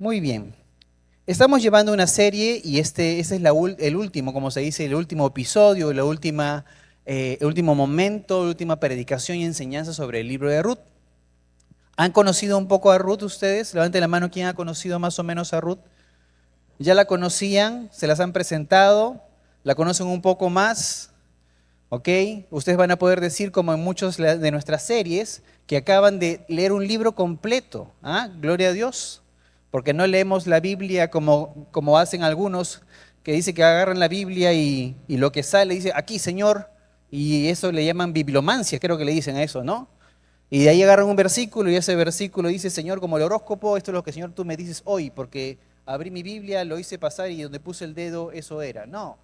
Muy bien. Estamos llevando una serie y este es el último, como se dice, el último episodio, el último momento, la última predicación y enseñanza sobre el libro de Ruth. ¿Han conocido un poco a Ruth ustedes? Levanten la mano, ¿quién ha conocido más o menos a Ruth? ¿Ya la conocían? ¿Se las han presentado? ¿La conocen un poco más? ¿Ok? Ustedes van a poder decir, como en muchas de nuestras series, que acaban de leer un libro completo. ¿Ah? Gloria a Dios. Porque no leemos la Biblia como hacen algunos, que dice que agarran la Biblia y lo que sale dice, aquí Señor, y eso le llaman bibliomancia, creo que le dicen a eso, ¿no? Y de ahí agarran un versículo y ese versículo dice, Señor, como el horóscopo, esto es lo que Señor tú me dices hoy, porque abrí mi Biblia, lo hice pasar y donde puse el dedo, eso era. No,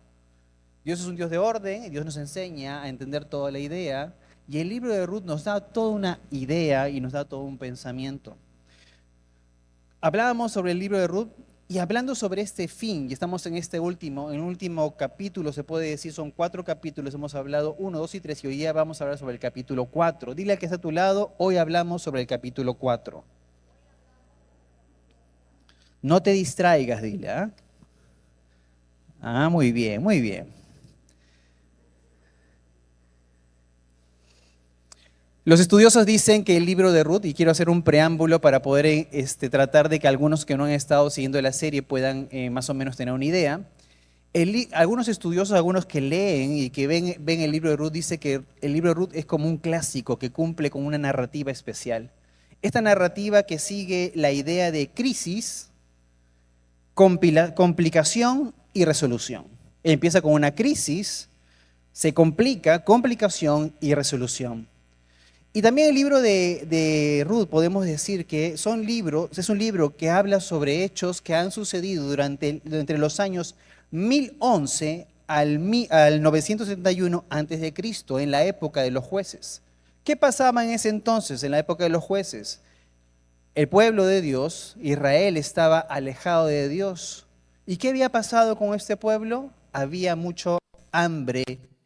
Dios es un Dios de orden y Dios nos enseña a entender toda la idea. Y el libro de Ruth nos da toda una idea y nos da todo un pensamiento. Hablábamos sobre el libro de Ruth y hablando sobre este fin, y estamos en en el último capítulo, se puede decir, son 4 capítulos, hemos hablado 1, 2 y 3, y hoy día vamos a hablar sobre el capítulo 4. Dile al que está a tu lado, hoy hablamos sobre el capítulo 4. No te distraigas, dile, ¿ah? Ah, muy bien, muy bien. Los estudiosos dicen que el libro de Ruth, y quiero hacer un preámbulo para poder tratar de que algunos que no han estado siguiendo la serie puedan más o menos tener una idea. Algunos estudiosos, algunos que leen y que ven el libro de Ruth, dicen que el libro de Ruth es como un clásico que cumple con una narrativa especial. Esta narrativa que sigue la idea de crisis, complicación y resolución. Empieza con una crisis, se complica, complicación y resolución. Y también el libro de Ruth, podemos decir que es un libro que habla sobre hechos que han sucedido entre los años 1011 al 971 a.C., en la época de los jueces. ¿Qué pasaba en ese entonces, en la época de los jueces? El pueblo de Dios, Israel, estaba alejado de Dios. ¿Y qué había pasado con este pueblo? Había mucho hambre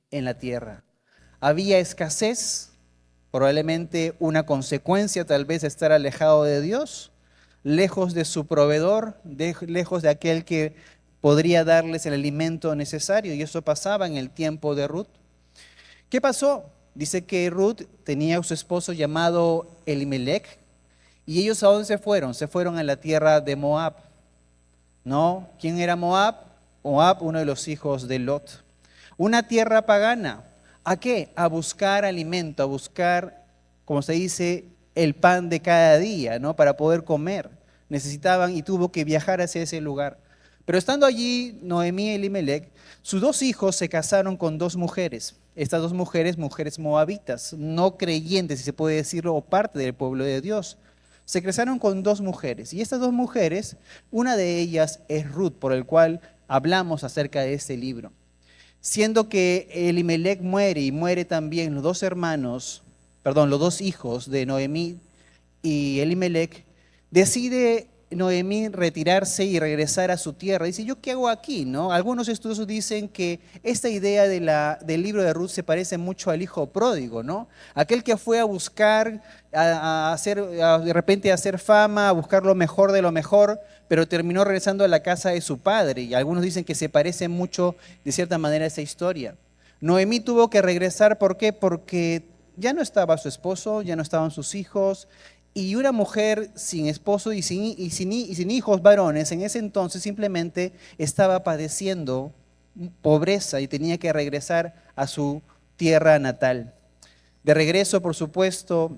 en la tierra. Había escasez, probablemente una consecuencia tal vez de estar alejado de Dios, lejos de su proveedor, lejos de aquel que podría darles el alimento necesario. Y eso pasaba en el tiempo de Ruth. ¿Qué pasó? Dice que Ruth tenía a su esposo llamado Elimelech. ¿Y ellos a dónde se fueron? Se fueron a la tierra de Moab. ¿No? ¿Quién era Moab? Moab, uno de los hijos de Lot. Una tierra pagana. ¿A qué? A buscar alimento, a buscar, como se dice, el pan de cada día, ¿no? Para poder comer. Necesitaban y tuvo que viajar hacia ese lugar. Pero estando allí, Noemí y Elimelech, sus 2 hijos se casaron con 2 mujeres. Estas 2 mujeres, mujeres moabitas, no creyentes, si se puede decirlo, o parte del pueblo de Dios. Se casaron con 2 mujeres. Y estas 2 mujeres, una de ellas es Ruth, por el cual hablamos acerca de este libro. Siendo que Elimelech muere y muere también los 2 los 2 hijos de Noemí y Elimelech, decide Noemí retirarse y regresar a su tierra. Dice, ¿yo qué hago aquí? ¿No? Algunos estudiosos dicen que esta idea del libro de Ruth se parece mucho al hijo pródigo, ¿no? Aquel que fue a buscar, de repente a hacer fama, a buscar lo mejor de lo mejor, pero terminó regresando a la casa de su padre. Y algunos dicen que se parece mucho, de cierta manera, a esa historia. Noemí tuvo que regresar, ¿por qué? Porque ya no estaba su esposo, ya no estaban sus hijos, y una mujer sin esposo y sin hijos varones en ese entonces simplemente estaba padeciendo pobreza y tenía que regresar a su tierra natal. De regreso, por supuesto,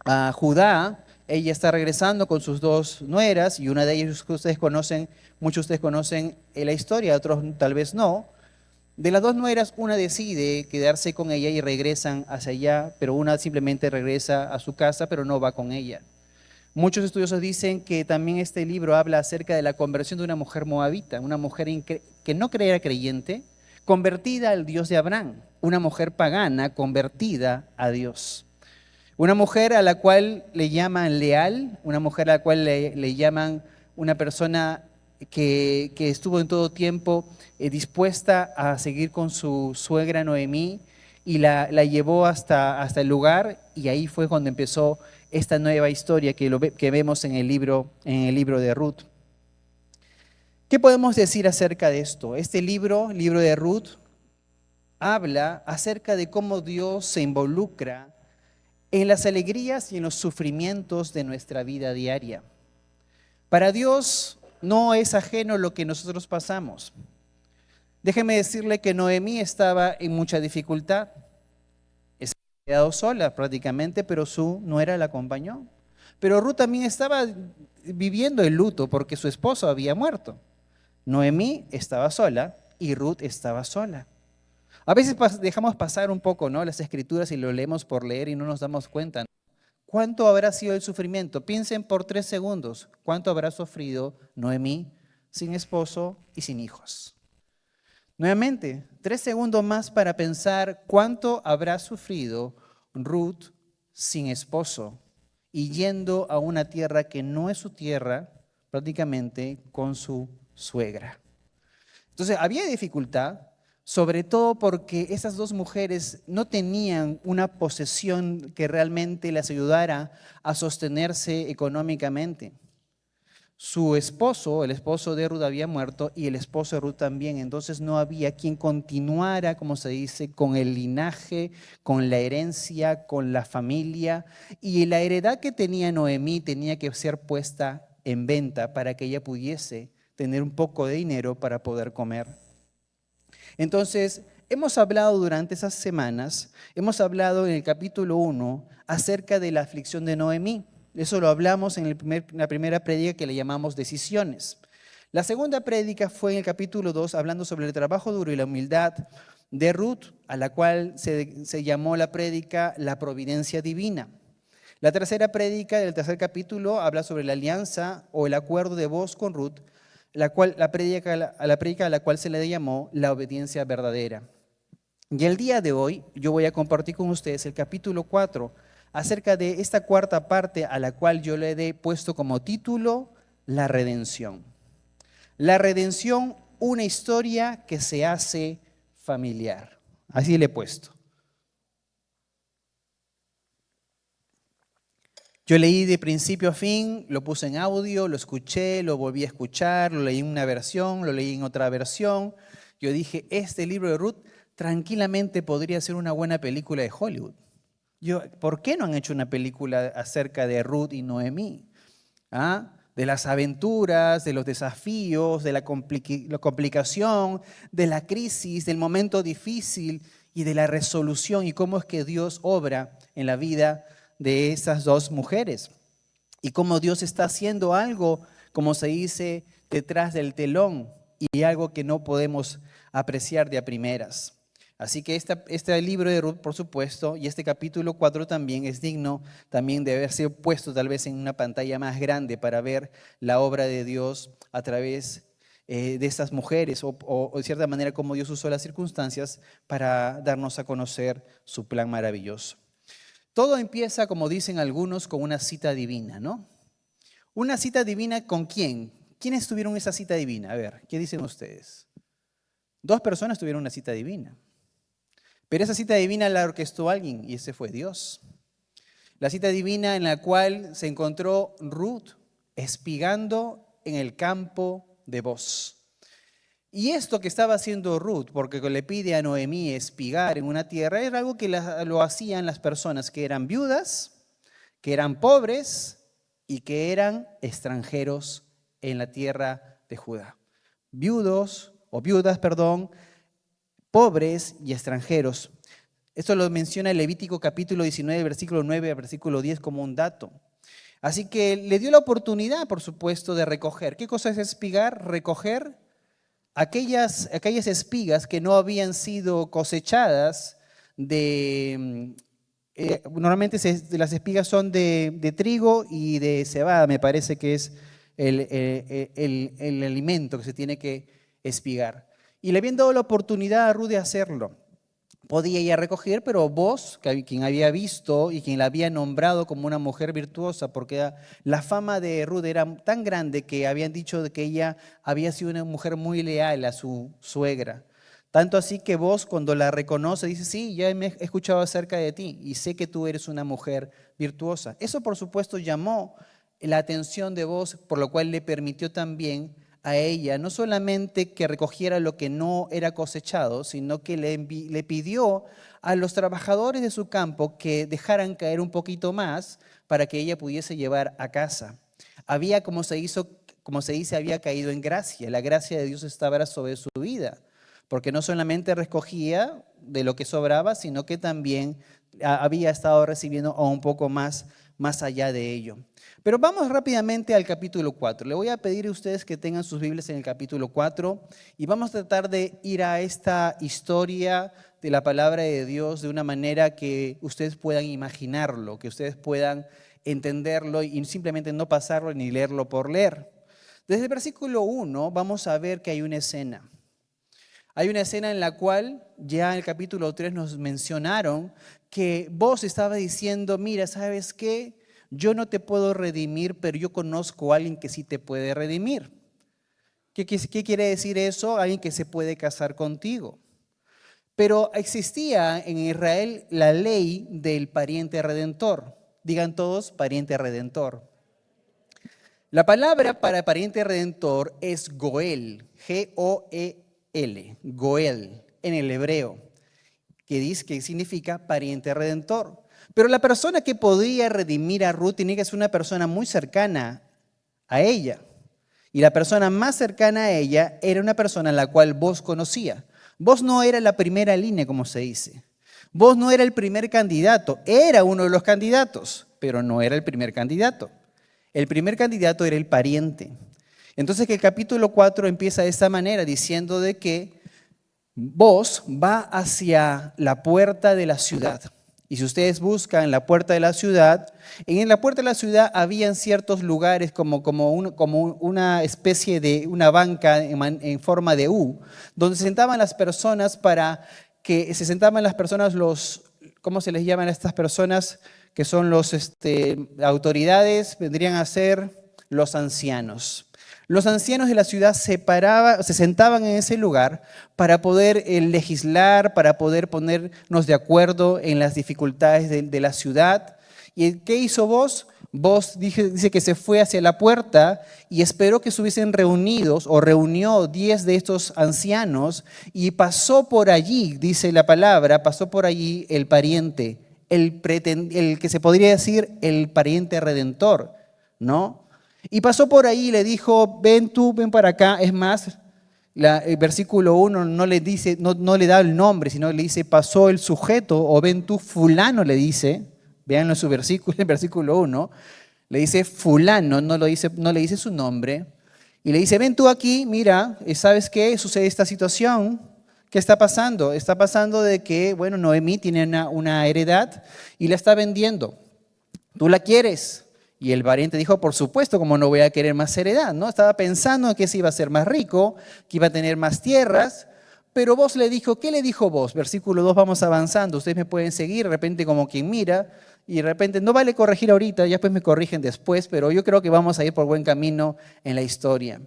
a Judá, ella está regresando con sus 2 nueras y una de ellas que ustedes conocen, muchos de ustedes conocen la historia, otros tal vez no. De las 2 nueras, una decide quedarse con ella y regresan hacia allá, pero una simplemente regresa a su casa, pero no va con ella. Muchos estudiosos dicen que también este libro habla acerca de la conversión de una mujer moabita, una mujer que no era creyente, convertida al Dios de Abraham, una mujer pagana convertida a Dios. Una mujer a la cual le llaman leal, una mujer a la cual le llaman una persona que estuvo en todo tiempo dispuesta a seguir con su suegra Noemí y la llevó hasta el lugar, y ahí fue cuando empezó esta nueva historia que vemos en el libro de Ruth. ¿Qué podemos decir acerca de esto? Este libro, libro de Ruth, habla acerca de cómo Dios se involucra en las alegrías y en los sufrimientos de nuestra vida diaria. Para Dios no es ajeno lo que nosotros pasamos. Déjeme decirle que Noemí estaba en mucha dificultad. Estaba quedado sola prácticamente, pero su nuera la acompañó. Pero Ruth también estaba viviendo el luto porque su esposo había muerto. Noemí estaba sola y Ruth estaba sola. A veces dejamos pasar un poco, ¿no?, las escrituras y lo leemos por leer y no nos damos cuenta, ¿no? ¿Cuánto habrá sido el sufrimiento? Piensen por 3 segundos. ¿Cuánto habrá sufrido Noemí sin esposo y sin hijos? Nuevamente, 3 segundos más para pensar cuánto habrá sufrido Ruth sin esposo y yendo a una tierra que no es su tierra, prácticamente con su suegra. Entonces, había dificultad, sobre todo porque esas dos mujeres no tenían una posesión que realmente les ayudara a sostenerse económicamente. Su esposo, el esposo de Ruth, había muerto y el esposo de Ruth también. Entonces no había quien continuara, como se dice, con el linaje, con la herencia, con la familia. Y la heredad que tenía Noemí tenía que ser puesta en venta para que ella pudiese tener un poco de dinero para poder comer. Entonces, hemos hablado durante esas semanas, hemos hablado en el capítulo 1 acerca de la aflicción de Noemí. Eso lo hablamos en la primera prédica que le llamamos Decisiones. La segunda prédica fue en el capítulo 2 hablando sobre el trabajo duro y la humildad de Ruth, a la cual se llamó la prédica La Providencia Divina. La tercera prédica del tercer capítulo habla sobre la alianza o el acuerdo de Booz con Ruth, la prédica a la cual se le llamó la obediencia verdadera. Y el día de hoy yo voy a compartir con ustedes el capítulo 4 acerca de esta cuarta parte a la cual yo le he puesto como título la redención. La redención, una historia que se hace familiar. Así le he puesto. Yo leí de principio a fin, lo puse en audio, lo escuché, lo volví a escuchar, lo leí en una versión, lo leí en otra versión. Yo dije, este libro de Ruth tranquilamente podría ser una buena película de Hollywood. ¿Por qué no han hecho una película acerca de Ruth y Noemí? ¿Ah? De las aventuras, de los desafíos, de la complicación, de la crisis, del momento difícil y de la resolución y cómo es que Dios obra en la vida de esas dos mujeres y cómo Dios está haciendo algo, como se dice, detrás del telón y algo que no podemos apreciar de a primeras. Así que este libro de Ruth, por supuesto, y este capítulo 4 también es digno también de haber sido puesto tal vez en una pantalla más grande para ver la obra de Dios a través de estas mujeres o de cierta manera cómo Dios usó las circunstancias para darnos a conocer su plan maravilloso. Todo empieza, como dicen algunos, con una cita divina, ¿no? ¿Una cita divina con quién? ¿Quiénes tuvieron esa cita divina? A ver, ¿qué dicen ustedes? 2 personas tuvieron una cita divina. Pero esa cita divina la orquestó alguien y ese fue Dios. La cita divina en la cual se encontró Ruth espigando en el campo de Booz. Y esto que estaba haciendo Ruth, porque le pide a Noemí espigar en una tierra, era algo que lo hacían las personas que eran viudas, que eran pobres y que eran extranjeros en la tierra de Judá. Viudas, pobres y extranjeros. Esto lo menciona el Levítico capítulo 19, versículo 9 a versículo 10 como un dato. Así que le dio la oportunidad, por supuesto, de recoger. ¿Qué cosa es espigar? Recoger aquellas espigas que no habían sido cosechadas normalmente las espigas son de trigo y de cebada, me parece que es el alimento que se tiene que espigar. Y le habían dado la oportunidad a Ruth de hacerlo. Podía ella recoger, pero Booz, quien había visto y quien la había nombrado como una mujer virtuosa, porque la fama de Ruth era tan grande que habían dicho de que ella había sido una mujer muy leal a su suegra. Tanto así que Booz, cuando la reconoce, dice, sí, ya he escuchado acerca de ti y sé que tú eres una mujer virtuosa. Eso, por supuesto, llamó la atención de Booz, por lo cual le permitió también a ella, no solamente que recogiera lo que no era cosechado, sino que le pidió a los trabajadores de su campo que dejaran caer un poquito más para que ella pudiese llevar a casa. Había, como se dice, había caído en gracia. La gracia de Dios estaba sobre su vida, porque no solamente recogía de lo que sobraba, sino que también había estado recibiendo un poco más allá de ello. Pero vamos rápidamente al capítulo 4. Le voy a pedir a ustedes que tengan sus Biblias en el capítulo 4 y vamos a tratar de ir a esta historia de la palabra de Dios de una manera que ustedes puedan imaginarlo, que ustedes puedan entenderlo y simplemente no pasarlo ni leerlo por leer. Desde el versículo 1 vamos a ver que hay una escena. Hay una escena en la cual ya en el capítulo 3 nos mencionaron que vos estaba diciendo, mira, ¿sabes qué? Yo no te puedo redimir, pero yo conozco a alguien que sí te puede redimir. ¿Qué quiere decir eso? Alguien que se puede casar contigo. Pero existía en Israel la ley del pariente redentor. Digan todos, pariente redentor. La palabra para pariente redentor es Goel, G-O-E-L, Goel, en el hebreo, que significa pariente redentor. Pero la persona que podía redimir a Ruth tenía que ser una persona muy cercana a ella. Y la persona más cercana a ella era una persona a la cual vos conocía. Vos no era la primera línea, como se dice. Vos no era el primer candidato. Era uno de los candidatos, pero no era el primer candidato. El primer candidato era el pariente. Entonces que el capítulo 4 empieza de esta manera, diciendo de que vos va hacia la puerta de la ciudad. Y si ustedes buscan la puerta de la ciudad, en la puerta de la ciudad habían ciertos lugares como una especie de una banca en forma de U, donde se sentaban las personas ¿cómo se les llaman a estas personas? Que son los autoridades, vendrían a ser los ancianos. Los ancianos de la ciudad se sentaban en ese lugar para poder legislar, para poder ponernos de acuerdo en las dificultades de la ciudad. ¿Y qué hizo vos? Vos dice que se fue hacia la puerta y esperó que estuviesen reunidos o reunió 10 de estos ancianos y pasó por allí, dice la palabra, pasó por allí el pariente, el que se podría decir el pariente redentor, ¿no? Y pasó por ahí y le dijo, ven para acá. Es más, el versículo 1 no le da el nombre, sino le dice, pasó el sujeto, o ven tú, fulano le dice, véanlo en su versículo, en versículo 1, le dice fulano, no le dice su nombre, y le dice, ven tú aquí, mira, ¿sabes qué? Sucede esta situación. ¿Qué está pasando? Está pasando de que, bueno, Noemí tiene una heredad y la está vendiendo. ¿Tú la quieres? Y el pariente dijo, por supuesto, como no voy a querer más heredad, ¿no? Estaba pensando que se iba a ser más rico, que iba a tener más tierras, pero vos le dijo, ¿qué le dijo vos? Versículo 2, vamos avanzando, ustedes me pueden seguir, de repente como quien mira, y de repente no vale corregir ahorita, ya pues me corrigen después, pero yo creo que vamos a ir por buen camino en la historia.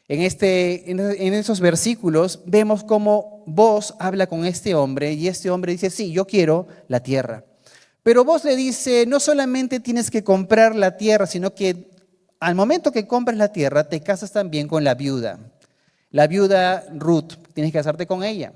En esos versículos vemos cómo vos habla con este hombre, y este hombre dice, sí, yo quiero la tierra. Pero vos le dice, no solamente tienes que comprar la tierra, sino que al momento que compras la tierra, te casas también con la viuda. La viuda Ruth, tienes que casarte con ella.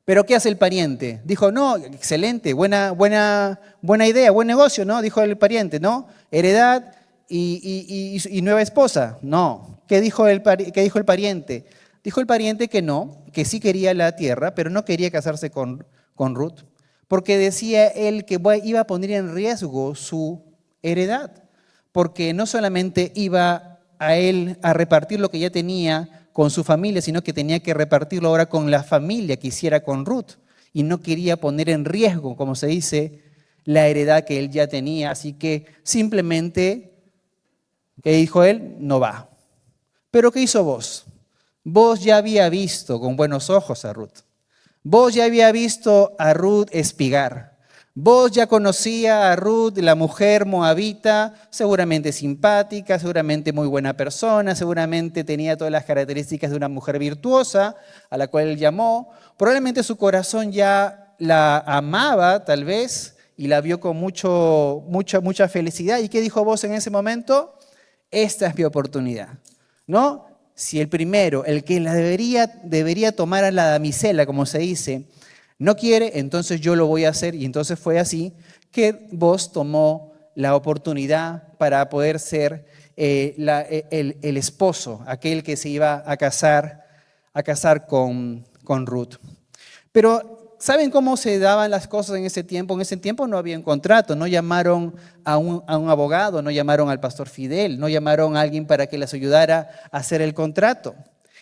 Pero ¿qué hace el pariente? Dijo, no, excelente, buena idea, buen negocio, ¿no? Dijo el pariente, ¿no? Heredad y nueva esposa. No. ¿Qué dijo el pariente? Dijo el pariente que no, que sí quería la tierra, pero no quería casarse con Ruth. Porque decía él que iba a poner en riesgo su heredad, porque no solamente iba a él a repartir lo que ya tenía con su familia, sino que tenía que repartirlo ahora con la familia que hiciera con Ruth, y no quería poner en riesgo, como se dice, la heredad que él ya tenía, así que simplemente, ¿qué dijo él? No va. Pero ¿qué hizo vos? Vos ya había visto con buenos ojos a Ruth. Vos ya había visto a Ruth espigar. Vos ya conocía a Ruth, la mujer moabita, seguramente simpática, seguramente muy buena persona, seguramente tenía todas las características de una mujer virtuosa a la cual él llamó. Probablemente su corazón ya la amaba, tal vez, y la vio con mucha felicidad. ¿Y qué dijo vos en ese momento? Esta es mi oportunidad, ¿no? si el primero, el que la debería tomar a la damisela, como se dice, no quiere, entonces yo lo voy a hacer. Y entonces fue así que Booz tomó la oportunidad para poder ser el esposo, aquel que se iba a casar con Ruth. Pero ¿saben cómo se daban las cosas en ese tiempo? En ese tiempo no había un contrato, no llamaron a un abogado, no llamaron al pastor Fidel, no llamaron a alguien para que les ayudara a hacer el contrato.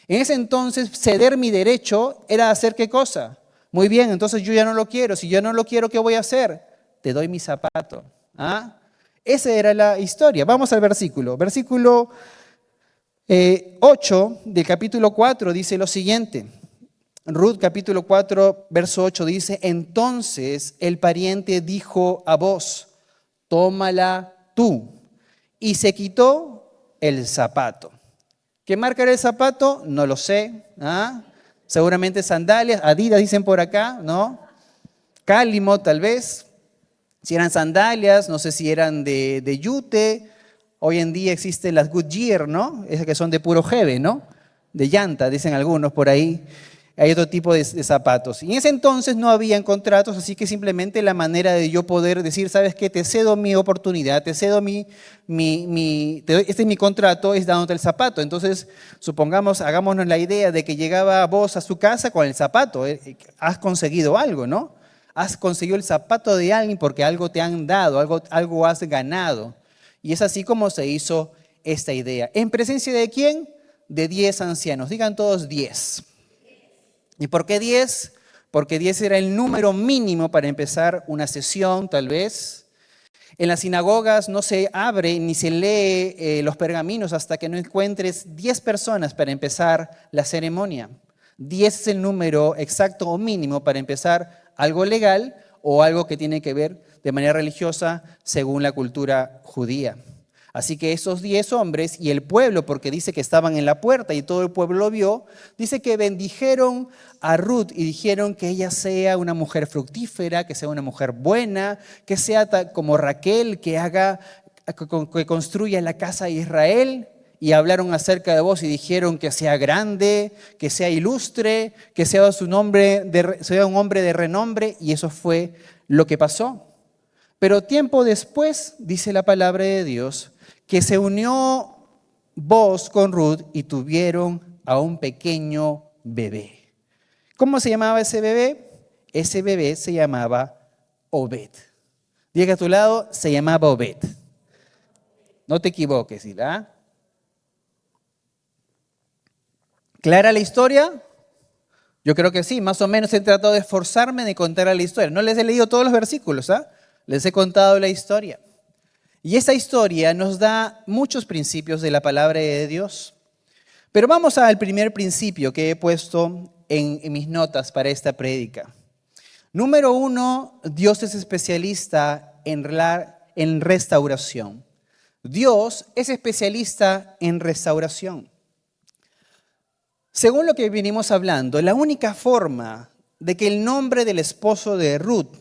En ese entonces, ceder mi derecho era hacer ¿qué cosa? Muy bien, entonces yo ya no lo quiero. Si yo no lo quiero, ¿qué voy a hacer? Te doy mi zapato. ¿Ah? Esa era la historia. Vamos al versículo. Versículo 8 del capítulo 4 dice lo siguiente. Ruth capítulo 4, verso 8 dice, entonces el pariente dijo a Booz, tómala tú. Y se quitó el zapato. ¿Qué marca era el zapato? No lo sé. ¿Ah? Seguramente sandalias, Adidas dicen por acá, ¿no? Cálimo tal vez. Si eran sandalias, no sé si eran de yute. Hoy en día existen las Goodyear, ¿no? Esas que son de puro jeve, ¿no? De llanta, dicen algunos por ahí. Hay otro tipo de zapatos. Y en ese entonces no habían contratos, así que simplemente la manera de yo poder decir, ¿sabes qué? Te cedo mi oportunidad, te cedo este es mi contrato, es dándote el zapato. Entonces, supongamos, hagámonos la idea de que llegaba vos a su casa con el zapato. Has conseguido algo, ¿no? Has conseguido el zapato de alguien porque algo te han dado, algo has ganado. Y es así como se hizo esta idea. ¿En presencia de quién? De 10 ancianos. Digan todos 10. ¿Y por qué 10? Porque 10 era el número mínimo para empezar una sesión, tal vez. En las sinagogas no se abre ni se lee los pergaminos hasta que no encuentres 10 personas para empezar la ceremonia. 10 es el número exacto o mínimo para empezar algo legal o algo que tiene que ver de manera religiosa según la cultura judía. Así que esos 10 hombres y el pueblo, porque dice que estaban en la puerta y todo el pueblo lo vio, dice que bendijeron a Ruth y dijeron que ella sea una mujer fructífera, que sea una mujer buena, que sea como Raquel, que construya la casa de Israel. Y hablaron acerca de vos y dijeron que sea grande, que sea ilustre, que sea un hombre de renombre, y eso fue lo que pasó. Pero tiempo después, dice la palabra de Dios, que se unió Booz con Ruth y tuvieron a un pequeño bebé. ¿Cómo se llamaba ese bebé? Ese bebé se llamaba Obed. Diga a tu lado, se llamaba Obed. No te equivoques, ¿sí? ¿Clara la historia? Yo creo que sí, más o menos he tratado de esforzarme de contar la historia. No les he leído todos los versículos, les he contado la historia. Y esta historia nos da muchos principios de la palabra de Dios. Pero vamos al primer principio que he puesto en mis notas para esta prédica. Número 1, Dios es especialista en restauración. Dios es especialista en restauración. Según lo que venimos hablando, la única forma de que el nombre del esposo de Ruth,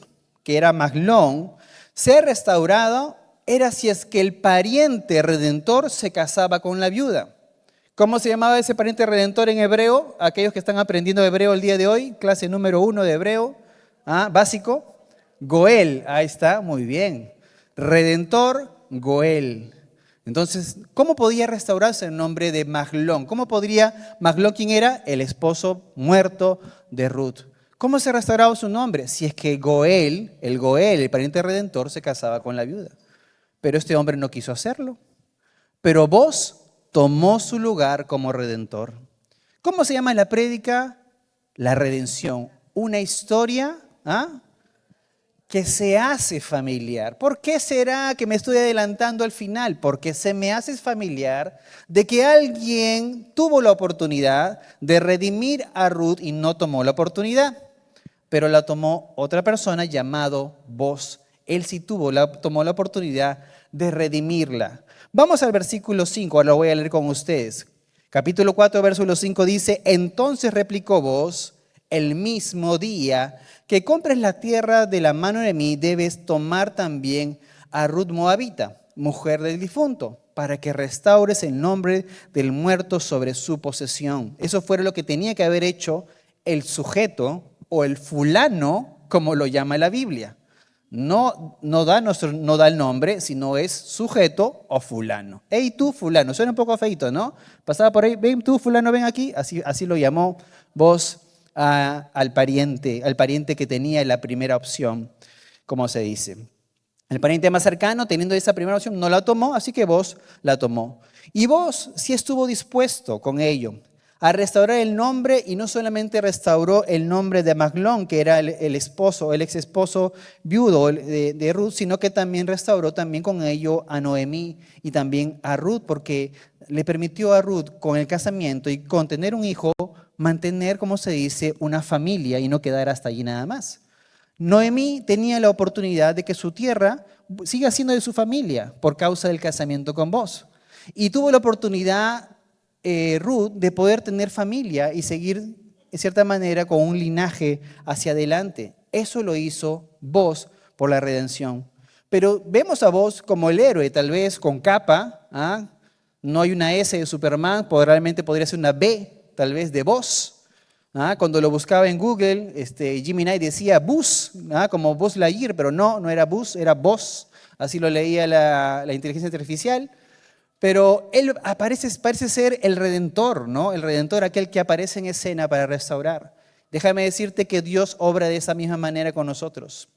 que era Mahlón, sea restaurado era si es que el pariente redentor se casaba con la viuda. ¿Cómo se llamaba ese pariente redentor en hebreo? Aquellos que están aprendiendo hebreo el día de hoy, clase número 1 de hebreo, básico. Goel, ahí está, muy bien. Redentor, Goel. Entonces, ¿cómo podía restaurarse el nombre de Mahlón? Mahlón, ¿quién era? El esposo muerto de Ruth. ¿Cómo se restauraba su nombre? Si es que el Goel, el pariente redentor, se casaba con la viuda. Pero este hombre no quiso hacerlo. Pero Booz tomó su lugar como redentor. ¿Cómo se llama la prédica? La redención. Una historia que se hace familiar. ¿Por qué será que me estoy adelantando al final? Porque se me hace familiar de que alguien tuvo la oportunidad de redimir a Ruth y no tomó la oportunidad, pero la tomó otra persona llamado Booz. Él sí tomó la oportunidad de redimirla. Vamos al versículo 5, ahora lo voy a leer con ustedes. Capítulo 4, versículo 5 dice, entonces replicó Booz, el mismo día que compres la tierra de la mano de mí, debes tomar también a Ruth Moabita, mujer del difunto. para que restaures el nombre del muerto sobre su posesión. Eso fue lo que tenía que haber hecho el sujeto o el fulano, como lo llama la Biblia. No da el nombre, sino es sujeto o fulano. Hey, tú fulano, suena un poco feito, ¿no? Pasaba por ahí, ven tú fulano, ven aquí. Así lo llamó vos al pariente que tenía la primera opción, como se dice. El pariente más cercano, teniendo esa primera opción, no la tomó, así que vos la tomó. Y vos sí estuvo dispuesto con ello a restaurar el nombre, y no solamente restauró el nombre de Maglón, que era el ex esposo viudo de Ruth, sino que también restauró también con ello a Noemí y también a Ruth, porque le permitió a Ruth con el casamiento y con tener un hijo, mantener, como se dice, una familia y no quedar hasta allí nada más. Noemí tenía la oportunidad de que su tierra siga siendo de su familia por causa del casamiento con vos. Y tuvo la oportunidad, Ruth, de poder tener familia y seguir, de cierta manera, con un linaje hacia adelante. Eso lo hizo vos por la redención. Pero vemos a vos como el héroe, tal vez con capa. No hay una S de Superman, probablemente podría ser una B, tal vez, de vos. Cuando lo buscaba en Google, Gemini decía Buzz, como Buzz Lightyear, pero no era Buzz, era Boss. Así lo leía la inteligencia artificial. Pero él parece ser el Redentor, ¿no? El Redentor, aquel que aparece en escena para restaurar. Déjame decirte que Dios obra de esa misma manera con nosotros.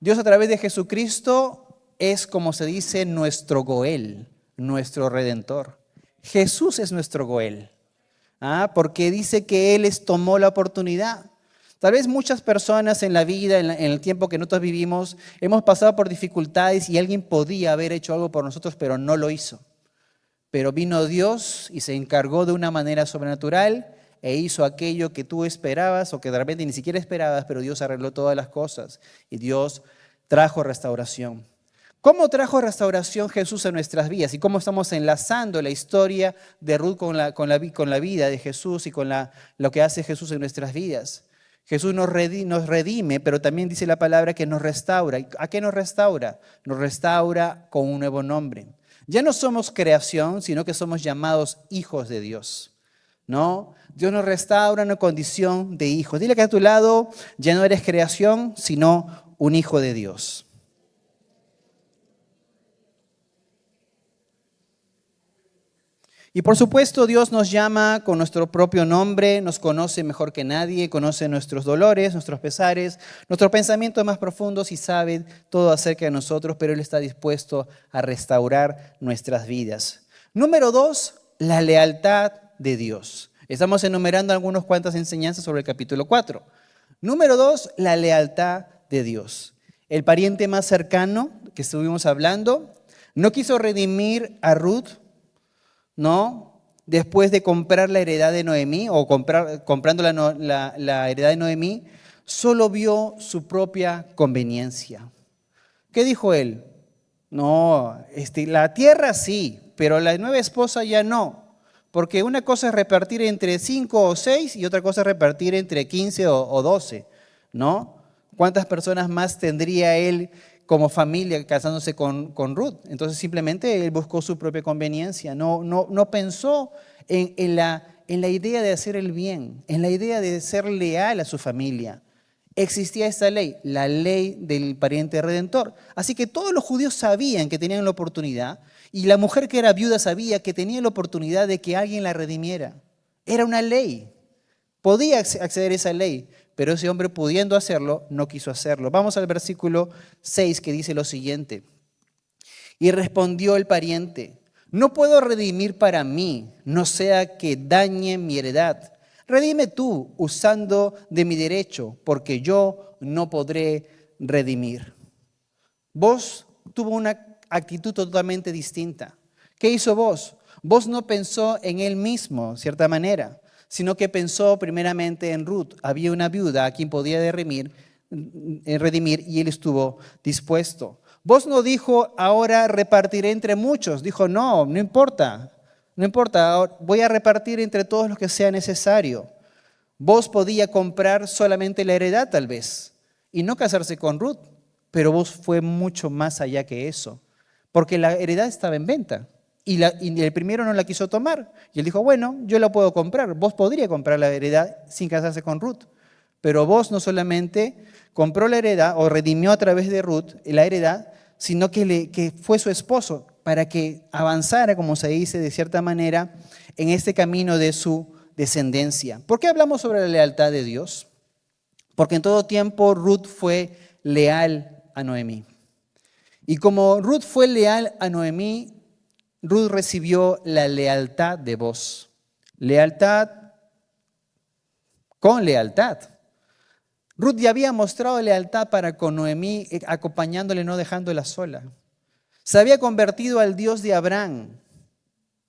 Dios, a través de Jesucristo, es, como se dice, nuestro Goel, nuestro Redentor. Jesús es nuestro Goel. Porque dice que Él tomó la oportunidad. Tal vez muchas personas en la vida, en el tiempo que nosotros vivimos, hemos pasado por dificultades y alguien podía haber hecho algo por nosotros, pero no lo hizo. Pero vino Dios y se encargó de una manera sobrenatural e hizo aquello que tú esperabas o que de repente ni siquiera esperabas, pero Dios arregló todas las cosas y Dios trajo restauración. ¿Cómo trajo restauración Jesús en nuestras vidas? ¿Y cómo estamos enlazando la historia de Ruth con la vida de Jesús y con lo que hace Jesús en nuestras vidas? Jesús nos redime, pero también dice la palabra que nos restaura. ¿A qué nos restaura? Nos restaura con un nuevo nombre. Ya no somos creación, sino que somos llamados hijos de Dios, ¿no? Dios nos restaura en una condición de hijos. Dile que a tu lado ya no eres creación, sino un hijo de Dios. Y por supuesto, Dios nos llama con nuestro propio nombre, nos conoce mejor que nadie, conoce nuestros dolores, nuestros pesares, nuestros pensamientos más profundos y sabe todo acerca de nosotros, pero Él está dispuesto a restaurar nuestras vidas. Número 2, la lealtad de Dios. Estamos enumerando algunas cuantas enseñanzas sobre el capítulo 4. Número 2, la lealtad de Dios. El pariente más cercano que estuvimos hablando no quiso redimir a Ruth, ¿no? Después de comprar la heredad de Noemí o comprando la heredad de Noemí, solo vio su propia conveniencia. ¿Qué dijo él? No, la tierra sí, pero la nueva esposa ya no. Porque una cosa es repartir entre 5 o 6 y otra cosa es repartir entre 15 o 12, ¿no? ¿Cuántas personas más tendría él como familia casándose con Ruth? Entonces simplemente él buscó su propia conveniencia, no pensó en la idea de hacer el bien, en la idea de ser leal a su familia. Existía esta ley, la ley del pariente redentor. Así que todos los judíos sabían que tenían la oportunidad y la mujer que era viuda sabía que tenía la oportunidad de que alguien la redimiera. Era una ley. Podía acceder a esa ley, pero ese hombre, pudiendo hacerlo, no quiso hacerlo. Vamos al versículo 6, que dice lo siguiente. Y respondió el pariente: no puedo redimir para mí, no sea que dañe mi heredad. Redime tú usando de mi derecho, porque yo no podré redimir. Vos tuvo una actitud totalmente distinta. ¿Qué hizo vos? Vos no pensó en él mismo, de cierta manera, sino que pensó primeramente en Ruth. Había una viuda a quien podía redimir y él estuvo dispuesto. Vos no dijo, ahora repartiré entre muchos. Dijo, no importa, voy a repartir entre todos los que sea necesario. Vos podía comprar solamente la heredad tal vez y no casarse con Ruth, pero vos fue mucho más allá que eso, porque la heredad estaba en venta. y el primero no la quiso tomar. Y él dijo, bueno, yo la puedo comprar. Vos podría comprar la heredad sin casarse con Ruth. Pero vos no solamente compró la heredad o redimió a través de Ruth la heredad, sino que fue su esposo para que avanzara, como se dice de cierta manera, en este camino de su descendencia. ¿Por qué hablamos sobre la lealtad de Dios? Porque en todo tiempo Ruth fue leal a Noemí. Y como Ruth fue leal a Noemí, Ruth recibió la lealtad de Boaz. Lealtad con lealtad. Ruth ya había mostrado lealtad para con Noemí, acompañándole, no dejándola sola. Se había convertido al Dios de Abraham,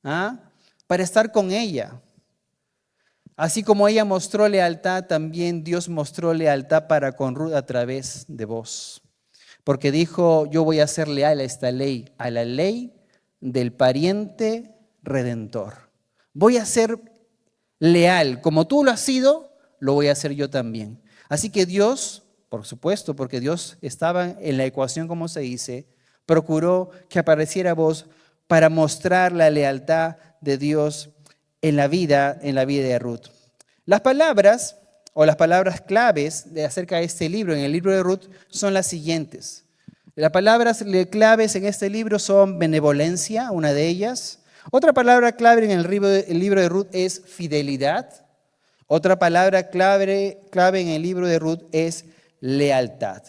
para estar con ella. Así como ella mostró lealtad, también Dios mostró lealtad para con Ruth a través de Boaz. Porque dijo, yo voy a ser leal a esta ley, a la ley del pariente redentor. Voy a ser leal, como tú lo has sido, lo voy a hacer yo también. Así que Dios, por supuesto, porque Dios estaba en la ecuación, como se dice, procuró que apareciera Boaz para mostrar la lealtad de Dios en la vida de Ruth. Las palabras o las palabras claves acerca de este libro, en el libro de Ruth, son las siguientes. Las palabras claves en este libro son benevolencia, una de ellas. Otra palabra clave en el libro de Ruth es fidelidad. Otra palabra clave en el libro de Ruth es lealtad.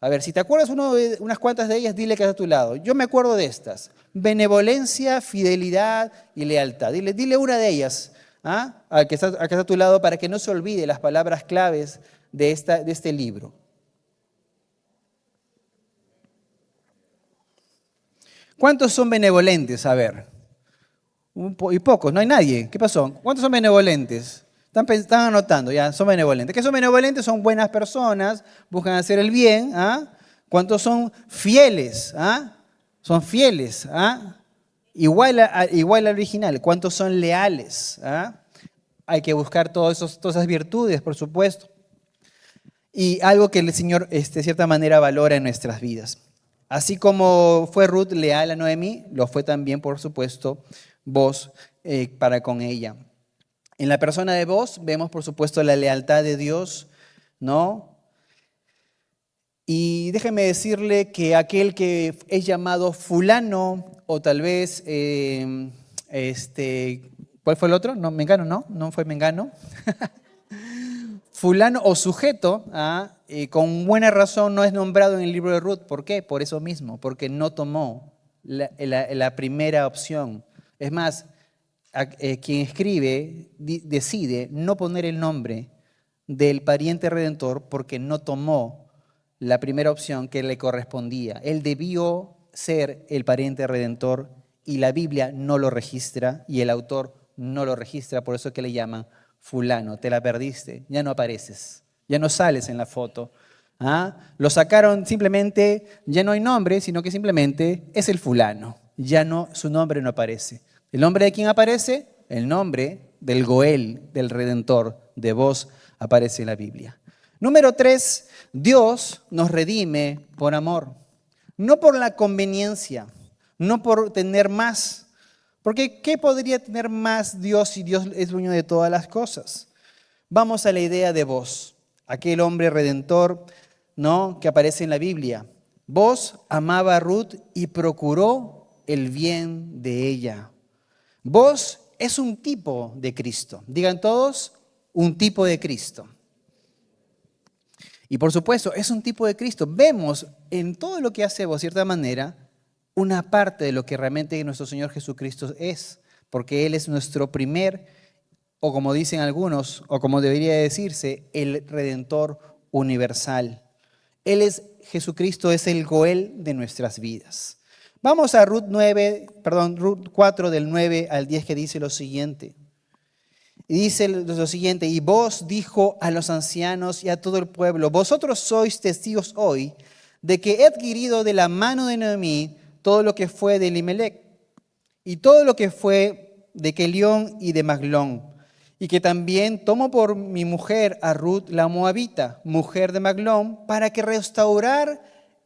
A ver, si te acuerdas unas cuantas de ellas, dile que está a tu lado. Yo me acuerdo de estas. Benevolencia, fidelidad y lealtad. Dile una de ellas, al que está a tu lado, para que no se olvide las palabras claves de este libro. ¿Cuántos son benevolentes? A ver. Y pocos, no hay nadie. ¿Qué pasó? ¿Cuántos son benevolentes? Están anotando, ya, son benevolentes. ¿Qué son benevolentes? Son buenas personas, buscan hacer el bien. ¿Cuántos son fieles? Son fieles. Igual al original. ¿Cuántos son leales? Hay que buscar todas esas virtudes, por supuesto. Y algo que el Señor, de cierta manera, valora en nuestras vidas. Así como fue Ruth leal a Noemí, lo fue también, por supuesto, Boaz para con ella. En la persona de Boaz vemos, por supuesto, la lealtad de Dios, ¿no? Y déjeme decirle que aquel que es llamado fulano, o tal vez, ¿cuál fue el otro? No, Mengano, no fue Mengano. Fulano o sujeto, con buena razón no es nombrado en el libro de Ruth. ¿Por qué? Por eso mismo, porque no tomó la primera opción. Es más, quien escribe decide no poner el nombre del pariente redentor porque no tomó la primera opción que le correspondía. Él debió ser el pariente redentor y la Biblia no lo registra y el autor no lo registra, por eso es que le llaman fulano. Te la perdiste, ya no apareces, ya no sales en la foto. Lo sacaron simplemente, ya no hay nombre, sino que simplemente es el fulano. Ya no, su nombre no aparece. ¿El nombre de quién aparece? El nombre del Goel, del Redentor, de Boaz, aparece en la Biblia. Número 3, Dios nos redime por amor. No por la conveniencia, no por tener más. Porque ¿qué podría tener más Dios si Dios es dueño de todas las cosas? Vamos a la idea de Boaz, aquel hombre redentor, ¿no?, que aparece en la Biblia. Boaz amaba a Ruth y procuró el bien de ella. Boaz es un tipo de Cristo. Digan todos, un tipo de Cristo. Y por supuesto, es un tipo de Cristo. Vemos en todo lo que hace Boaz, de cierta manera, una parte de lo que realmente nuestro Señor Jesucristo es. Porque Él es nuestro primer, o como dicen algunos, o como debería decirse, el Redentor universal. Jesucristo es el Goel de nuestras vidas. Vamos a Ruth 4 del 9 al 10 que dice lo siguiente. Y dice lo siguiente, y Boaz dijo a los ancianos y a todo el pueblo, vosotros sois testigos hoy de que he adquirido de la mano de Noemí todo lo que fue de Elimelec y todo lo que fue de Kelión y de Maglón, y que también tomo por mi mujer a Ruth la moabita, mujer de Maglón, para que restaurar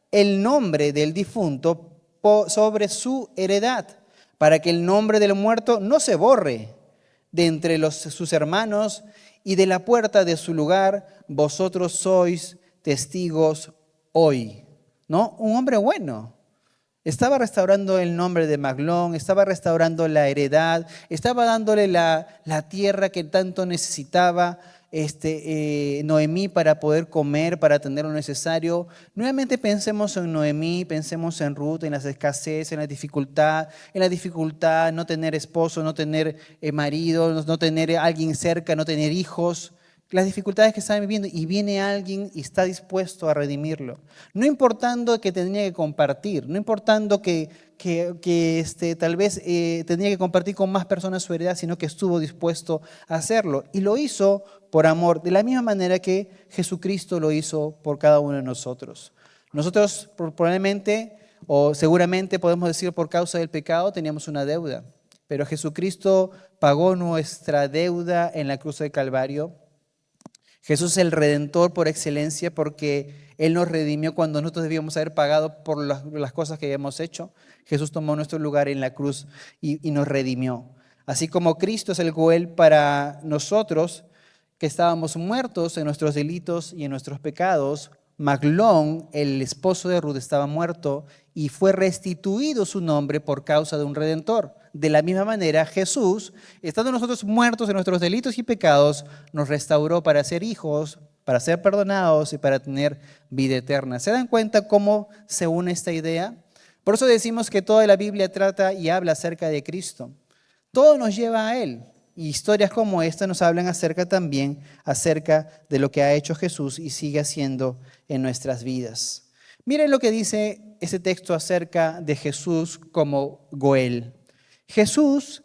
el nombre del difunto sobre su heredad, para que el nombre del muerto no se borre de entre sus hermanos, y de la puerta de su lugar vosotros sois testigos hoy. ¿No? Un hombre bueno. Estaba restaurando el nombre de Maglón, estaba restaurando la heredad, estaba dándole la tierra que tanto necesitaba Noemí para poder comer, para tener lo necesario. Nuevamente pensemos en Noemí, pensemos en Ruth, en las escasez, en la dificultad, no tener esposo, no tener marido, no tener alguien cerca, no tener hijos. Las dificultades que estaban viviendo, y viene alguien y está dispuesto a redimirlo. No importando que tenía que compartir, no importando que tal vez tenía que compartir con más personas su heredad, sino que estuvo dispuesto a hacerlo. Y lo hizo por amor, de la misma manera que Jesucristo lo hizo por cada uno de nosotros. Nosotros probablemente o seguramente podemos decir por causa del pecado teníamos una deuda, pero Jesucristo pagó nuestra deuda en la cruz del Calvario. Jesús es el Redentor por excelencia porque Él nos redimió cuando nosotros debíamos haber pagado por las cosas que habíamos hecho. Jesús tomó nuestro lugar en la cruz y nos redimió. Así como Cristo es el Goel para nosotros, que estábamos muertos en nuestros delitos y en nuestros pecados, Maglón, el esposo de Ruth, estaba muerto y fue restituido su nombre por causa de un Redentor. De la misma manera, Jesús, estando nosotros muertos en nuestros delitos y pecados, nos restauró para ser hijos, para ser perdonados y para tener vida eterna. ¿Se dan cuenta cómo se une esta idea? Por eso decimos que toda la Biblia trata y habla acerca de Cristo. Todo nos lleva a Él. Y historias como esta nos hablan también acerca de lo que ha hecho Jesús y sigue haciendo en nuestras vidas. Miren lo que dice ese texto acerca de Jesús como Goel. Jesús,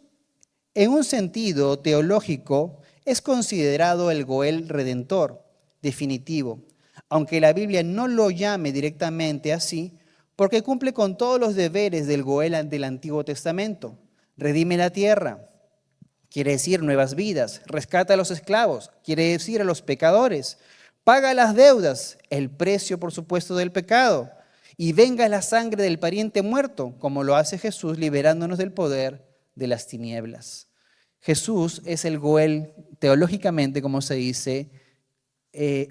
en un sentido teológico, es considerado el Goel redentor definitivo, aunque la Biblia no lo llame directamente así, porque cumple con todos los deberes del Goel del Antiguo Testamento. Redime la tierra, quiere decir nuevas vidas, rescata a los esclavos, quiere decir a los pecadores, paga las deudas, el precio por supuesto del pecado, y venga la sangre del pariente muerto, como lo hace Jesús, liberándonos del poder de las tinieblas. Jesús es el Goel, teológicamente, como se dice,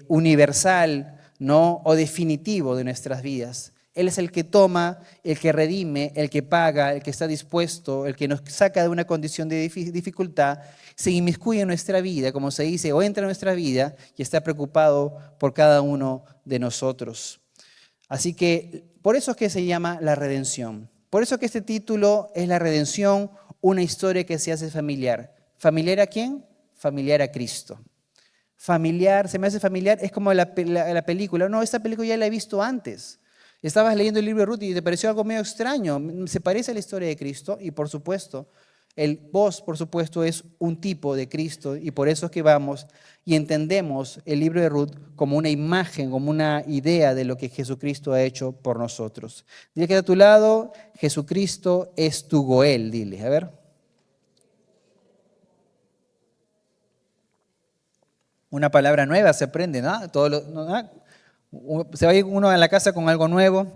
universal, ¿no? O definitivo de nuestras vidas. Él es el que toma, el que redime, el que paga, el que está dispuesto, el que nos saca de una condición de dificultad, se inmiscuye en nuestra vida, como se dice, o entra en nuestra vida y está preocupado por cada uno de nosotros. Así que por eso es que se llama la redención. Por eso que este título es la redención, una historia que se hace familiar. ¿Familiar a quién? Familiar a Cristo. Familiar, se me hace familiar, es como la película. No, esta película ya la he visto antes. Estabas leyendo el libro de Ruth y te pareció algo medio extraño. Se parece a la historia de Cristo y por supuesto, vos por supuesto es un tipo de Cristo y por eso es que vamos y entendemos el libro de Ruth como una imagen, como una idea de lo que Jesucristo ha hecho por nosotros. Dile que a tu lado, Jesucristo es tu Goel, dile, a ver. Una palabra nueva se aprende, ¿no? Se va a ir uno a la casa con algo nuevo,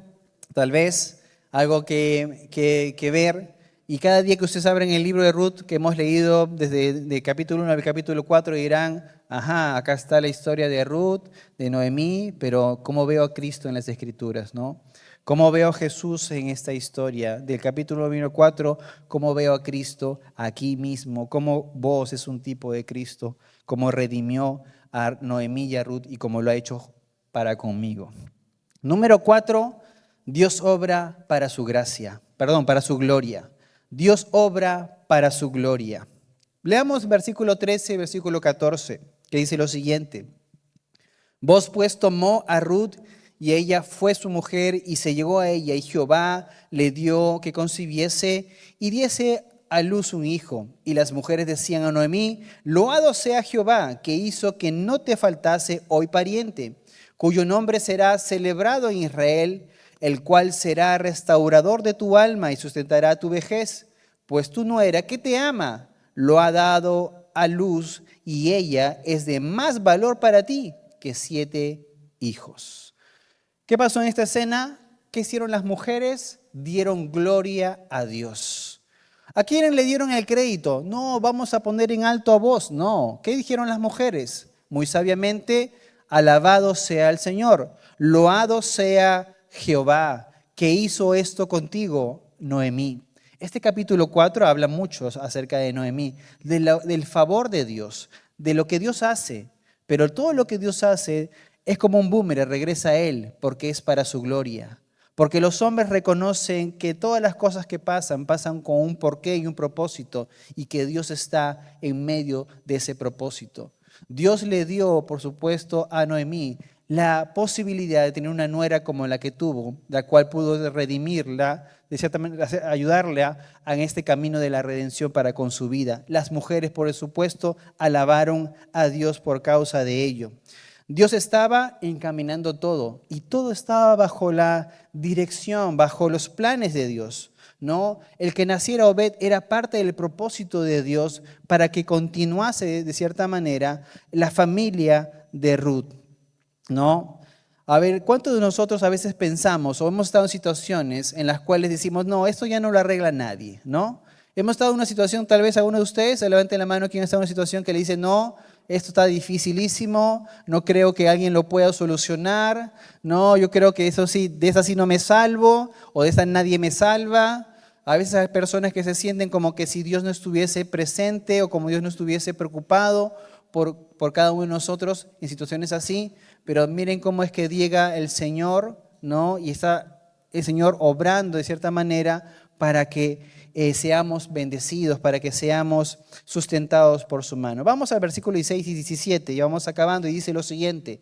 tal vez, algo que ver. Y cada día que ustedes abren el libro de Ruth que hemos leído desde capítulo 1 al capítulo 4 dirán, ajá, acá está la historia de Ruth, de Noemí, pero ¿cómo veo a Cristo en las Escrituras, no? ¿Cómo veo a Jesús en esta historia? Del capítulo 1 al 4, ¿cómo veo a Cristo aquí mismo? ¿Cómo vos es un tipo de Cristo? ¿Cómo redimió a Noemí y a Ruth y cómo lo ha hecho para conmigo? Número 4, Dios obra para su gracia, para su gloria. Dios obra para su gloria. Leamos versículo 13 y versículo 14, que dice lo siguiente. Vos pues tomó a Ruth y ella fue su mujer y se llegó a ella y Jehová le dio que concibiese y diese a luz un hijo. Y las mujeres decían a Noemí, loado sea Jehová que hizo que no te faltase hoy pariente, cuyo nombre será celebrado en Israel, el cual será restaurador de tu alma y sustentará tu vejez, pues tu nuera que te ama lo ha dado a luz y ella es de más valor para ti que 7 hijos. ¿Qué pasó en esta escena? ¿Qué hicieron las mujeres? Dieron gloria a Dios. ¿A quién le dieron el crédito? No, vamos a poner en alto a vos. No. ¿Qué dijeron las mujeres? Muy sabiamente, alabado sea el Señor, loado sea Jehová, que hizo esto contigo, Noemí. Este capítulo 4 habla mucho acerca de Noemí, del favor de Dios, de lo que Dios hace. Pero todo lo que Dios hace es como un boomerang, regresa a Él, porque es para su gloria. Porque los hombres reconocen que todas las cosas que pasan con un porqué y un propósito, y que Dios está en medio de ese propósito. Dios le dio, por supuesto, a Noemí la posibilidad de tener una nuera como la que tuvo, la cual pudo redimirla, de cierta manera ayudarla en este camino de la redención para con su vida. Las mujeres, por supuesto, alabaron a Dios por causa de ello. Dios estaba encaminando todo y todo estaba bajo la dirección, bajo los planes de Dios, ¿no? El que naciera Obed era parte del propósito de Dios para que continuase de cierta manera la familia de Ruth, ¿no? A ver, ¿cuántos de nosotros a veces pensamos o hemos estado en situaciones en las cuales decimos, no, esto ya no lo arregla nadie, ¿no? Hemos estado en una situación, tal vez alguno de ustedes, se levanten la mano quien está en una situación que le dice, no, esto está dificilísimo, no creo que alguien lo pueda solucionar, no, yo creo que eso sí, de esa sí no me salvo, o de esa nadie me salva. A veces hay personas que se sienten como que si Dios no estuviese presente o como Dios no estuviese preocupado por cada uno de nosotros en situaciones así, pero miren cómo es que llega el Señor, ¿no? Y está el Señor obrando de cierta manera para que seamos bendecidos, para que seamos sustentados por su mano. Vamos al versículo 16 y 17, y vamos acabando, y dice lo siguiente.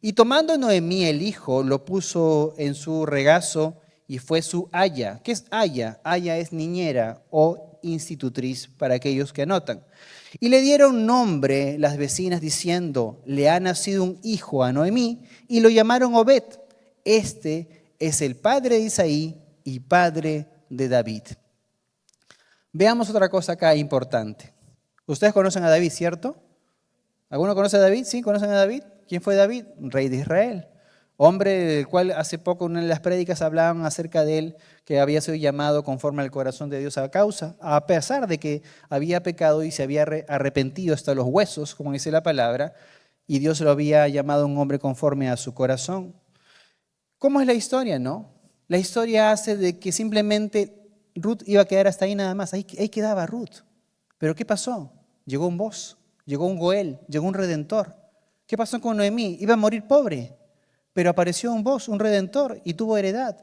Y tomando Noemí el hijo, lo puso en su regazo, y fue su aya. ¿Qué es aya? Aya es niñera o institutriz para aquellos que anotan. Y le dieron nombre las vecinas diciendo, le ha nacido un hijo a Noemí, y lo llamaron Obed. Este es el padre de Isaí y padre de David. Veamos otra cosa acá importante. Ustedes conocen a David, ¿cierto? ¿Alguno conoce a David? ¿Sí? ¿Conocen a David? ¿Quién fue David? Rey de Israel. Hombre del cual hace poco en una de las prédicas hablaban acerca de él, que había sido llamado conforme al corazón de Dios a pesar de que había pecado y se había arrepentido hasta los huesos, como dice la palabra, y Dios lo había llamado un hombre conforme a su corazón. ¿Cómo es la historia, no? La historia hace de que simplemente Ruth iba a quedar hasta ahí nada más, ahí quedaba Ruth. Pero ¿qué pasó? Llegó un Boz, llegó un Goel, llegó un Redentor. ¿Qué pasó con Noemí? Iba a morir pobre, pero apareció un Boz, un Redentor, y tuvo heredad.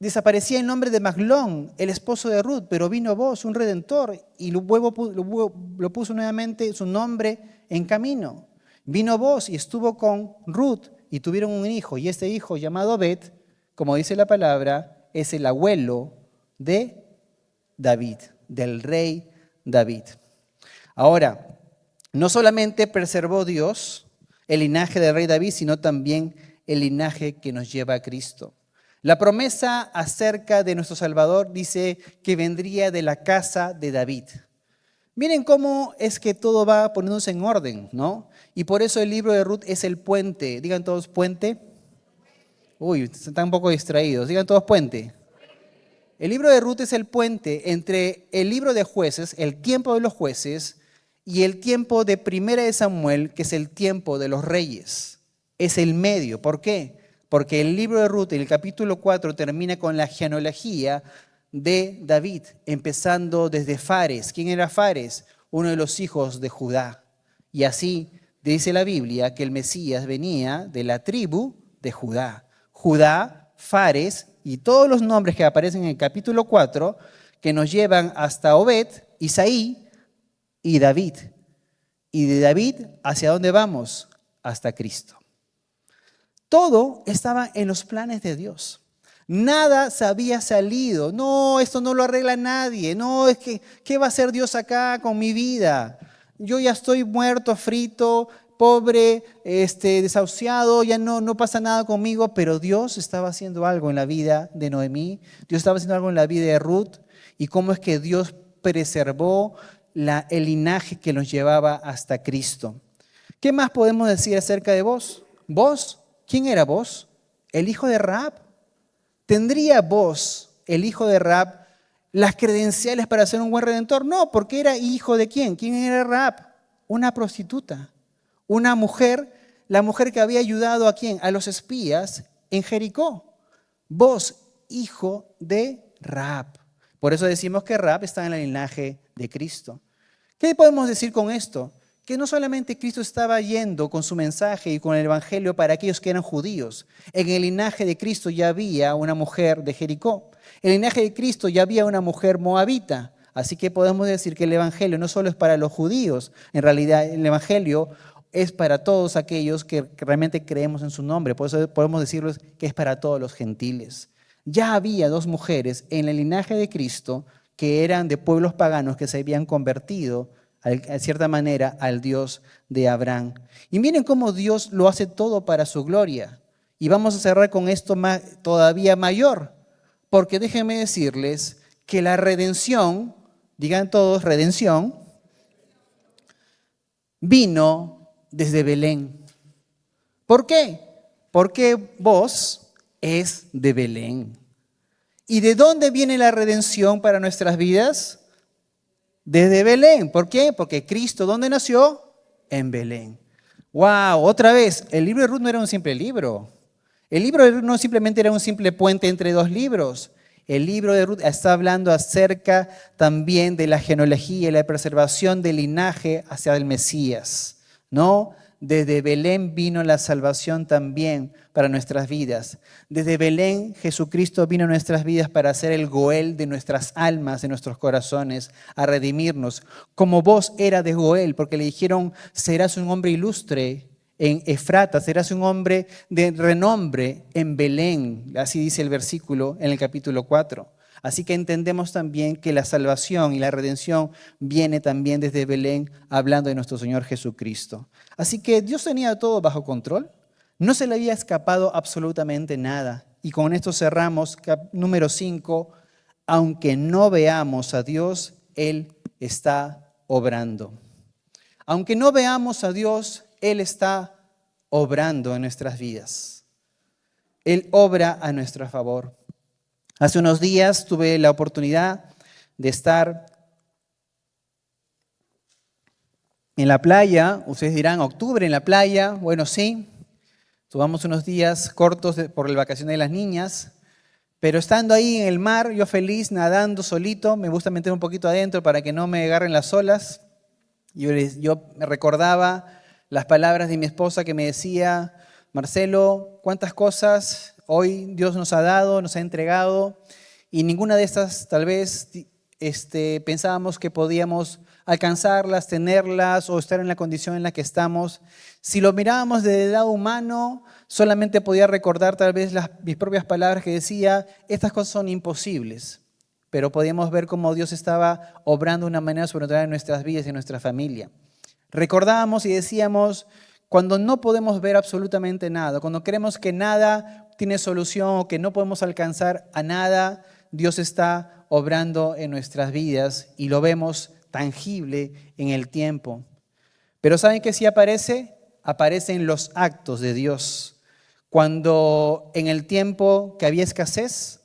Desaparecía el nombre de Maglón, el esposo de Ruth, pero vino Boz, un Redentor, y lo puso nuevamente su nombre en camino. Vino Boz y estuvo con Ruth, y tuvieron un hijo, y este hijo llamado Obed, como dice la palabra, es el abuelo de David, del rey David. Ahora, no solamente preservó Dios el linaje del rey David, sino también el linaje que nos lleva a Cristo. La promesa acerca de nuestro Salvador dice que vendría de la casa de David. Miren cómo es que todo va poniéndose en orden, ¿no? Y por eso el libro de Ruth es el puente. Digan todos puente. Uy, están un poco distraídos. Digan todos puente. El libro de Ruth es el puente entre el libro de Jueces, el tiempo de los jueces, y el tiempo de Primera de Samuel, que es el tiempo de los reyes. Es el medio. ¿Por qué? Porque el libro de Ruth, en el capítulo 4, termina con la genealogía de David, empezando desde Fares. ¿Quién era Fares? Uno de los hijos de Judá. Y así dice la Biblia que el Mesías venía de la tribu de Judá. Judá, Fares y todos los nombres que aparecen en el capítulo 4 que nos llevan hasta Obed, Isaí y David. Y de David, ¿hacia dónde vamos? Hasta Cristo. Todo estaba en los planes de Dios. Nada se había salido. No, esto no lo arregla nadie. No, es que, ¿qué va a hacer Dios acá con mi vida? Yo ya estoy muerto, frito, pobre, desahuciado, ya no pasa nada conmigo, pero Dios estaba haciendo algo en la vida de Noemí, Dios estaba haciendo algo en la vida de Ruth, y cómo es que Dios preservó el linaje que nos llevaba hasta Cristo. ¿Qué más podemos decir acerca de vos? ¿Vos? ¿Quién era vos? ¿El hijo de Rahab? ¿Tendría vos, el hijo de Rahab, las credenciales para ser un buen redentor. No, porque era hijo de ¿quién? ¿Quién era Rahab? Una prostituta, una mujer, la mujer que había ayudado ¿a quién? A los espías en Jericó. Vos, hijo de Rahab. Por eso decimos que Rahab está en el linaje de Cristo. ¿Qué podemos decir con esto? Que no solamente Cristo estaba yendo con su mensaje y con el evangelio para aquellos que eran judíos. En el linaje de Cristo ya había una mujer de Jericó. En el linaje de Cristo ya había una mujer moabita. Así que podemos decir que el evangelio no solo es para los judíos, en realidad el evangelio es para todos aquellos que realmente creemos en su nombre. Por eso podemos decirles que es para todos los gentiles. Ya había dos mujeres en el linaje de Cristo que eran de pueblos paganos que se habían convertido, de cierta manera, al Dios de Abraham. Y miren cómo Dios lo hace todo para su gloria. Y vamos a cerrar con esto todavía mayor, porque déjenme decirles que la redención, digan todos redención, vino desde Belén. ¿Por qué? Porque vos es de Belén. ¿Y de dónde viene la redención para nuestras vidas? Desde Belén. ¿Por qué? Porque Cristo, ¿dónde nació? En Belén. ¡Wow! Otra vez, el libro de Ruth no era un simple libro. El libro de Ruth no simplemente era un simple puente entre dos libros. El libro de Ruth está hablando acerca también de la genealogía y la preservación del linaje hacia el Mesías, ¿no? Desde Belén vino la salvación también para nuestras vidas. Desde Belén Jesucristo vino a nuestras vidas para ser el Goel de nuestras almas, de nuestros corazones, a redimirnos. Como vos era de Goel, porque le dijeron, serás un hombre ilustre en Efrata, serás un hombre de renombre en Belén. Así dice el versículo en el capítulo 4. Así que entendemos también que la salvación y la redención viene también desde Belén, hablando de nuestro Señor Jesucristo. Así que Dios tenía todo bajo control. No se le había escapado absolutamente nada. Y con esto cerramos número 5. Aunque no veamos a Dios, Él está obrando. Aunque no veamos a Dios, Él está obrando en nuestras vidas. Él obra a nuestro favor. Hace unos días tuve la oportunidad de estar en la playa. Ustedes dirán, octubre en la playa. Bueno, sí, tuvimos unos días cortos por la vacación de las niñas, pero estando ahí en el mar, yo feliz, nadando solito, me gusta meter un poquito adentro para que no me agarren las olas. Yo me recordaba las palabras de mi esposa que me decía, Marcelo, cuántas cosas hoy Dios nos ha dado, nos ha entregado, y ninguna de estas tal vez pensábamos que podíamos alcanzarlas, tenerlas o estar en la condición en la que estamos. Si lo mirábamos desde el lado humano, solamente podía recordar tal vez mis propias palabras que decía, estas cosas son imposibles. Pero podíamos ver cómo Dios estaba obrando de una manera sobrenatural en nuestras vidas y en nuestra familia. Recordábamos y decíamos, cuando no podemos ver absolutamente nada, cuando creemos que nada tiene solución o que no podemos alcanzar a nada, Dios está obrando en nuestras vidas y lo vemos tangible en el tiempo. Pero ¿saben qué sí aparece? Aparecen los actos de Dios. Cuando en el tiempo que había escasez,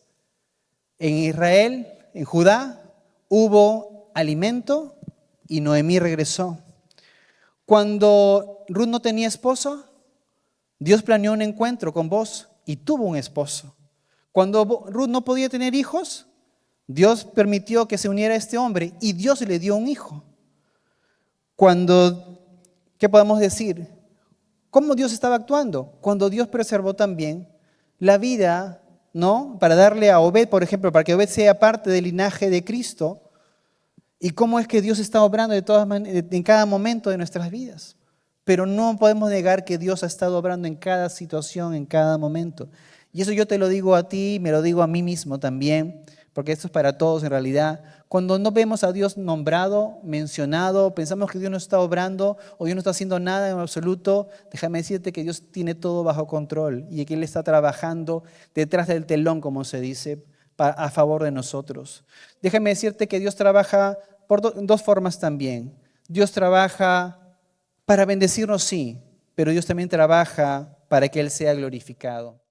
en Israel, en Judá, hubo alimento y Noemí regresó. Cuando Ruth no tenía esposo, Dios planeó un encuentro con vos y tuvo un esposo. Cuando Ruth no podía tener hijos, Dios permitió que se uniera a este hombre y Dios le dio un hijo. ¿Qué podemos decir? ¿Cómo Dios estaba actuando? Cuando Dios preservó también la vida, ¿no? Para darle a Obed, por ejemplo, para que Obed sea parte del linaje de Cristo. ¿Y cómo es que Dios está obrando de todas maneras, en cada momento de nuestras vidas? Pero no podemos negar que Dios ha estado obrando en cada situación, en cada momento. Y eso yo te lo digo a ti, me lo digo a mí mismo también, porque esto es para todos en realidad. Cuando no vemos a Dios nombrado, mencionado, pensamos que Dios no está obrando o Dios no está haciendo nada en absoluto, déjame decirte que Dios tiene todo bajo control y que Él está trabajando detrás del telón, como se dice, a favor de nosotros. Déjame decirte que Dios trabaja por dos formas también. Dios trabaja para bendecirnos, sí, pero Dios también trabaja para que Él sea glorificado.